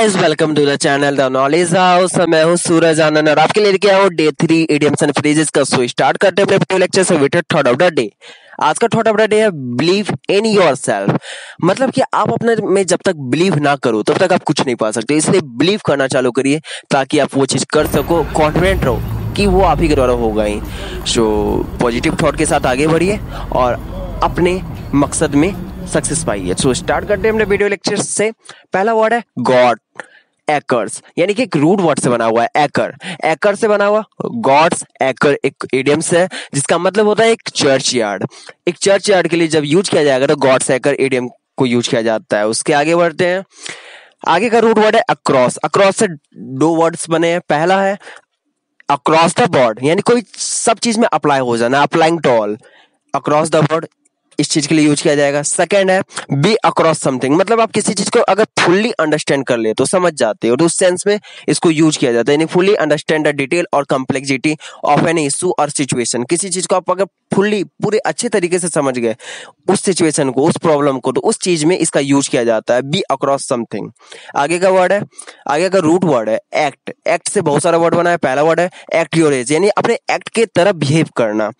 Guys welcome to the channel the knowledge house. मैं हूं सूरज आनंद और आपके लिए लेके आया हूं डे 3 इडियम्स एंड फ्रेजेस का। सो स्टार्ट करते हैं अपने वीडियो लेक्चर से with thought of the day. आज का थॉट ऑफ द डे है बिलीव इन योरसेल्फ। मतलब कि आप अपने में जब तक बिलीव ना करो तब तक आप कुछ नहीं पा सकते, इसलिए बिलीव करना चालू करिए ताकि आप वो चीज कर सको। कॉन्फिडेंट रहो कि वो आप ही के द्वारा होगा ही। सो पॉजिटिव थॉट के साथ आगे बढ़िए और अपने मकसद में सक्सेस पाइए। सो स्टार्ट करते हैं अपने वीडियो लेक्चर से। पहला वर्ड है गॉड, एकर्स, यानी कि एक रूट वर्ड से बना हुआ है। एकर, एकर से बना हुआ गॉड्स, एकर एक इडियम्स है जिसका मतलब होता है एक चर्च यार्ड। एक चर्च यार्ड के लिए जब यूज किया जाएगा तो गॉड्स एकर इडियम को यूज किया जाता है। उसके आगे बढ़ते हैं। आगे का रूट वर्ड है अक्रॉस। अक्रॉस से दो वर्ड्स बने हैं। पहला है अक्रॉस द बोर्ड, यानी कोई सब चीज में अप्लाई हो जाना, applying to all. Across the board इस चीज के लिए यूज किया जाएगा। सेकंड है बी अक्रॉस समथिंग, मतलब आप किसी चीज को अगर फुल्ली अंडरस्टैंड कर ले तो समझ जाते हो, तो उस सेंस में इसको यूज किया जाता है। यानी फुल्ली अंडरस्टैंड द डिटेल और कॉम्प्लेक्सिटी ऑफ एन इशू और सिचुएशन। किसी चीज को आप अगर फुल्ली पूरे अच्छे तरीके से समझ गए उस सिचुएशन को, उस प्रॉब्लम को, तो उस चीज में इसका यूज किया जाता है बी अक्रॉस समथिंग। आगे का वर्ड है, आगे का रूट वर्ड है एक्ट। एक्ट से बहुत सारा वर्ड बना है। पहला वर्ड है एक्ट योर एज, यानी अपने एक्ट के तरह बिहेव करना,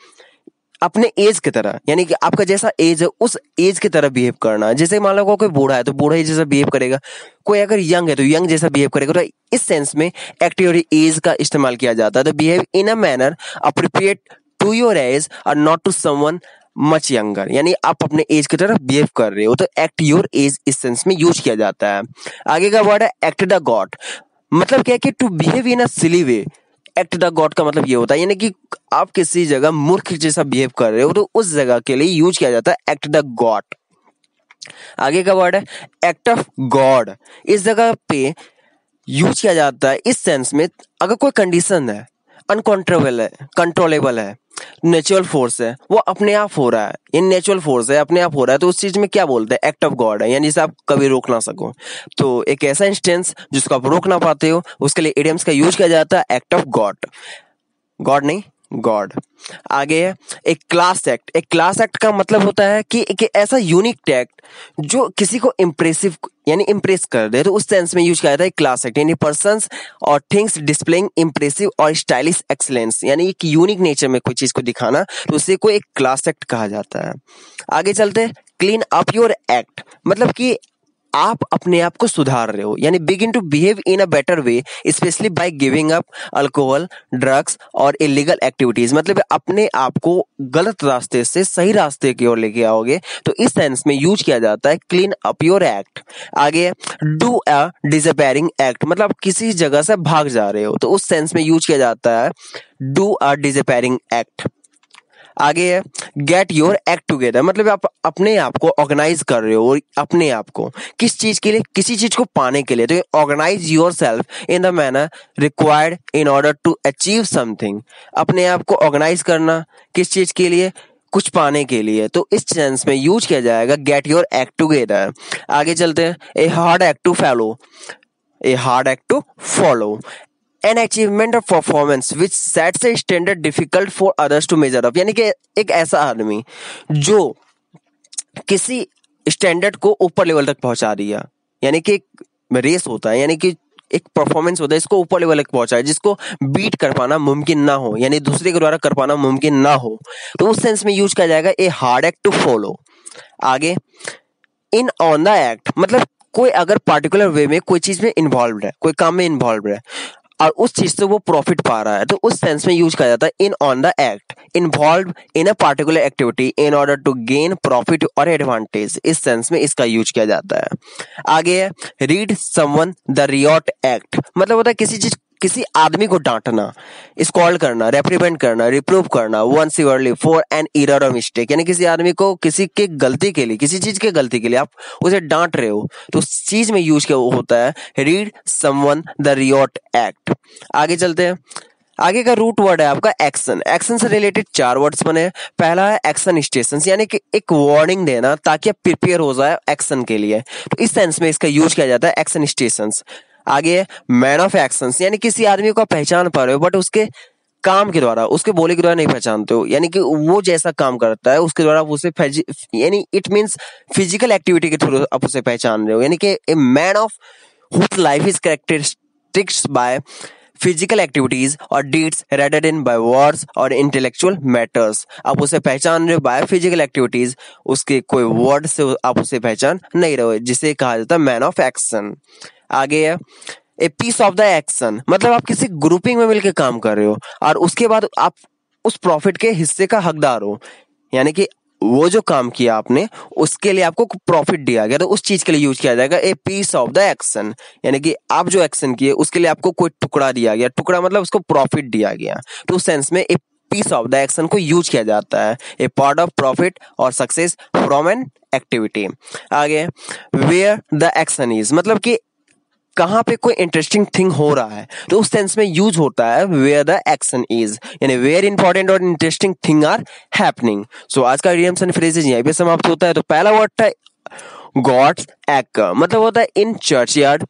अपने एज की तरह, यानी कि आपका जैसा एज है उस एज की तरह बिहेव करना। जैसे मान लो कोई बूढ़ा है तो बूढ़ा ही जैसा बिहेव करेगा, कोई अगर यंग है तो यंग जैसा बिहेव करेगा। तो इस सेंस में एक्ट योर एज का इस्तेमाल किया जाता है। तो behave in a manner appropriate to your age और not to someone much younger, यानी आप अपने एज की तरह बिहेव कर रहे हो तो एक्ट योर एज इस सेंस में यूज किया जाता है। आगे का वर्ड है एक्ट द गॉड, मतलब क्या है कि to behave in a silly way. Act the god का मतलब ये होता है यानी कि आप किसी जगह मूर्ख जैसा बिहेव कर रहे हो तो उस जगह के लिए यूज किया जाता है एक्ट द गॉड। आगे का वर्ड है एक्ट ऑफ गॉड। इस जगह पे यूज किया जाता है इस सेंस में अगर कोई कंडीशन है, कंट्रोलेबल है, नेचुरल फोर्स है, वो अपने आप हो रहा है, ये नेचुरल फोर्स है, अपने आप हो रहा है, तो उस चीज में क्या बोलते हैं एक्ट ऑफ गॉड है, यानी जिसे आप कभी रोक ना सको। तो एक ऐसा इंस्टेंस जिसको आप रोक ना पाते हो उसके लिए इडियम्स का यूज किया जाता है एक्ट ऑफ गॉड। गॉड नहीं, गॉड। आगे है एक क्लास एक्ट। एक क्लास एक्ट का मतलब होता है कि एक ऐसा यूनिक एक्ट जो किसी को इम्प्रेसिव यानी इम्प्रेस कर दे, तो उस सेंस में यूज किया जाता है क्लास एक्ट, यानी पर्सन्स और थिंग्स डिस्प्लेइंग इम्प्रेसिव और स्टाइलिश एक्सीलेंस, यानी एक यूनिक नेचर में कोई चीज को दिखाना, तो उसे कोई एक क्लास एक्ट कहा जाता है। आगे चलते हैं क्लीन अप योर एक्ट, मतलब कि आप अपने आप को सुधार रहे हो, यानी begin to behave in a better way specially by giving up alcohol, drugs और इलीगल एक्टिविटीज। मतलब अपने आप को गलत रास्ते से सही रास्ते की ओर लेके आओगे तो इस सेंस में यूज किया जाता है क्लीन अप योर एक्ट। आगे डू अ डिसअपियरिंग एक्ट, मतलब किसी जगह से भाग जा रहे हो तो उस सेंस में यूज किया जाता है डू अ डिसअपियरिंग एक्ट। आगे है गेट योर एक्ट टुगेदर, मतलब आप अपने आप को ऑर्गेनाइज कर रहे हो, अपने आप को किस चीज के लिए, किसी चीज को पाने के लिए। तो organise yourself in the manner required in order to achieve something. अपने आप को ऑर्गेनाइज करना किस चीज के लिए, कुछ पाने के लिए, तो इस सेंस में यूज किया जाएगा गेट योर एक्ट टुगेदर। आगे चलते हैं a hard act to follow, a hard act to follow an achievement of performance which sets a standard difficult for others to measure up, यानी कि एक ऐसा आदमी जो किसी स्टैंडर्ड को ऊपर लेवल तक पहुंचा दिया, यानी कि एक रेस होता है, यानी कि एक परफॉर्मेंस होता है, इसको ऊपर लेवल तक पहुंचा है जिसको बीट कर पाना मुमकिन ना हो, यानी दूसरे के द्वारा कर पाना मुमकिन ना हो, तो उस सेंस में यूज किया जाएगा a hard act to follow. आगे इन ऑन द एक्ट, मतलब कोई अगर पार्टिकुलर वे में कोई चीज में इन्वॉल्व है, कोई काम में इन्वॉल्व है और उस चीज से वो प्रॉफिट पा रहा है, तो उस सेंस में यूज किया जाता है in on the act, involve in a particular activity in order to gain profit और एडवांटेज। इस सेंस में इसका यूज किया जाता है। आगे है read someone the riot act, मतलब होता है किसी चीज, किसी आदमी को डांटना, स्कॉल्ड करना, रेप्रिमेंड करना, रिप्रूव करना वन सिवरली फॉर एन एरर और मिस्टेक, यानी किसी आदमी को किसी के गलती के लिए, किसी चीज के गलती के लिए आप उसे डांट रहे हो तो उस चीज में यूज क्या होता है read someone the riot act. आगे चलते हैं। आगे का रूट वर्ड है आपका एक्शन। एक्शन से रिलेटेड चार वर्ड्स बने हैं। पहला है एक्शन स्टेशन, यानी कि एक वार्निंग देना ताकि आप प्रिपेयर हो जाए एक्शन के लिए, तो इस सेंस में इसका यूज किया जाता है एक्शन स्टेशन। आगे है मैन ऑफ एक्शंस, यानी किसी आदमी को पहचान पा रहे हो बट उसके काम के द्वारा, उसके बोले के द्वारा नहीं पहचानते हो, यानी कि वो जैसा काम करता है उसके द्वारा उसे यानी इट मींस फिजिकल एक्टिविटी के थ्रू आप उसे पहचान रहे हो, यानी कि a man of whose life is characterized by physical activities और deeds rather than by words और इंटेलेक्चुअल मैटर्स। आप उसे पहचान रहे हो बाय फिजिकल एक्टिविटीज, उसके कोई वर्ड से आप उसे पहचान नहीं रहे हो, जिसे कहा जाता है मैन ऑफ एक्शन। आगे है a piece of the action, मतलब आप किसी ग्रुपिंग में मिलकर काम कर रहे हो और उसके बाद आप उस प्रॉफिट के हिस्से का हकदार हो, यानी कि वो जो काम किया आपने उसके लिए आपको प्रॉफिट दिया गया, तो उस चीज के लिए यूज किया जाएगा a piece of the action, यानी कि आप जो एक्शन किए उसके लिए आपको कोई टुकड़ा दिया गया, टुकड़ा मतलब उसको प्रॉफिट दिया गया, तो उस सेंस में a piece of the action को यूज किया जाता है, ए पार्ट ऑफ प्रॉफिट और सक्सेस फ्रॉम एन एक्टिविटी। आगे वेयर द एक्शन इज, मतलब कि कहाँ पे कोई इंटरेस्टिंग थिंग हो रहा है, तो उस सेंस में यूज होता है वेयर द एक्शन इज, यानी वेयर इंपॉर्टेंट और इंटरेस्टिंग थिंग आर हैपनिंग। सो आज का इडियम्स एंड फ्रेजेस यहीं पे समाप्त होता है। तो पहला वर्ड था गॉड्स एक्ट, मतलब होता है इन चर्चयार्ड,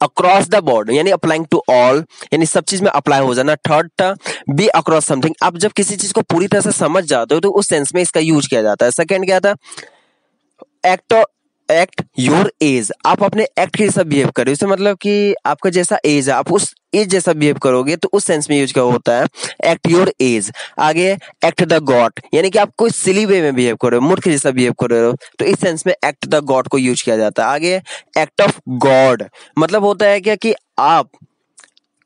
अक्रॉस द बोर्ड यानी अप्लाइंग टू ऑल, यानी सब चीज में अप्लाई हो जाना। थर्ड था बी अक्रॉस समथिंग, आप जब किसी चीज को पूरी तरह से समझ जाते हो तो उस सेंस में इसका यूज किया जाता है। सेकंड क्या था एक्ट योर एज, आप अपने एक्ट के जैसा बिहेव करो, इससे मतलब कि आपका जैसा एज है आप उस एज जैसा बिहेव करोगे, तो उस सेंस में यूज क्या होता है एक्ट योर एज। आगे एक्ट द गॉड, यानी कि आप कोई सिली वे में बिहेव करो, मूर्ख जैसा बिहेव करो, तो इस सेंस में एक्ट द गॉड को यूज किया जाता है। आगे एक्ट ऑफ गॉड, मतलब होता है क्या कि आप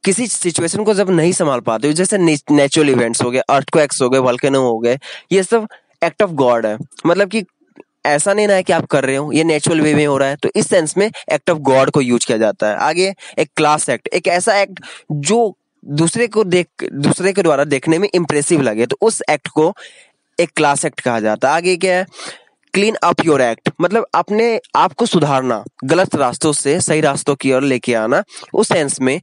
किसी सिचुएशन को जब नहीं संभाल पाते हो, जैसे नेचुरल इवेंट्स हो गए, अर्थक्वेक्स हो गए, वोल्केनो हो गए, ये सब एक्ट ऑफ गॉड है, मतलब कि ऐसा नहीं ना है कि आप कर रहे हो, ये नेचुरल वे में हो रहा है, तो इस सेंस में एक्ट ऑफ गॉड को यूज किया जाता है। आगे एक क्लास एक्ट, एक ऐसा एक्ट जो दूसरे के द्वारा देखने में इंप्रेसिव लगे, तो उस एक्ट को एक क्लास एक्ट कहा जाता है। आगे क्या है क्लीन अप योर एक्ट, मतलब अपने आप को सुधारना, गलत रास्तों से सही रास्तों की ओर लेके आना, उस सेंस में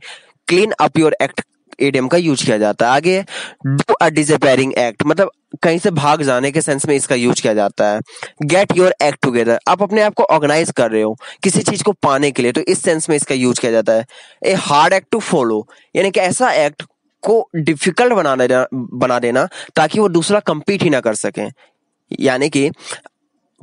clean up your act idiom का यूज किया जाता है। आगे डू अ डिसअपीयरिंग एक्ट, मतलब कहीं से भाग जाने के सेंस में इसका यूज किया जाता है। गेट योर एक्ट टुगेदर, आप अपने आप को ऑर्गेनाइज कर रहे हो किसी चीज को पाने के लिए, तो इस सेंस में इसका यूज किया जाता है। A hard act to follow, यानी कि ऐसा एक्ट को डिफिकल्ट बना देना ताकि वो दूसरा कंपीट ही ना कर सके, यानी कि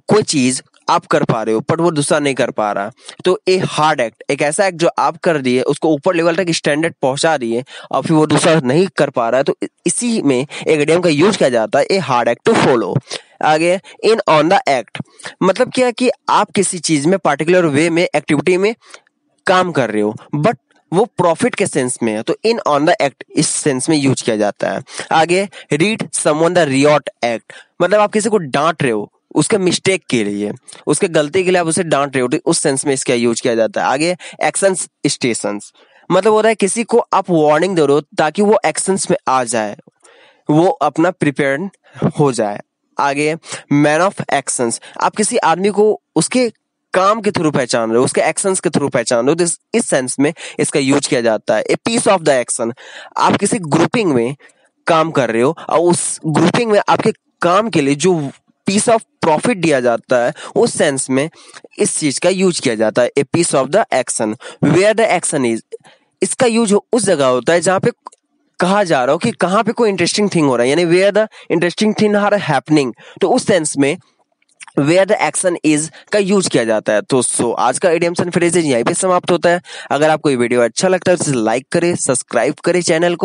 कोई चीज आप कर पा रहे हो पर वो दूसरा नहीं कर पा रहा, तो ए हार्ड एक्ट, एक ऐसा एक्ट जो आप कर दिए उसको ऊपर लेवल तक स्टैंडर्ड पहुंचा दिए और फिर वो दूसरा नहीं कर पा रहा है, तो इसी में एक इडियम का यूज किया जाता है a hard act to follow. आगे इन ऑन द एक्ट, मतलब क्या कि आप किसी चीज में पर्टिकुलर वे में एक्टिविटी में काम कर रहे हो बट वो प्रॉफिट के सेंस में है, तो इन ऑन द एक्ट इस सेंस में यूज किया जाता है। आगे read someone the riot act, मतलब आप किसी को डांट रहे हो उसके मिस्टेक के लिए, उसके गलती के लिए आप उसे डांट रहे हो, तो उस सेंस में इसका यूज किया जाता है। आगे एक्शंस स्टेशंस, मतलब होता है किसी को आप वार्निंग दे रहे हो ताकि वो एक्शंस में आ जाए, वो अपना प्रिपेयर्ड हो जाए। आगे मैन ऑफ एक्शंस, आप किसी आदमी को उसके काम के थ्रू पहचान रहे हो, उसके एक्शंस के थ्रू पहचान रहे हो, तो इस सेंस में इसका यूज किया जाता है। A piece of the action, आप किसी ग्रुपिंग में काम कर रहे हो और उस ग्रुपिंग में आपके काम के लिए जो पीस ऑफ प्रॉफिट दिया जाता है, उस सेंस में इस चीज का यूज किया जाता है a piece of the action. Where the action is, इसका यूज उस जगह होता है जहां पे कहा जा रहा हो कि कहां पे कोई इंटरेस्टिंग थिंग हो रहा है, यानी where the interesting thing are happening, तो उस सेंस में वेयर द एक्शन इज का यूज किया जाता है। तो आज का इडियम्स एंड फ्रेजेस यहीं पे समाप्त होता है। अगर आपको ये वीडियो अच्छा लगता है तो लाइक करें, सब्सक्राइब करें चैनल को।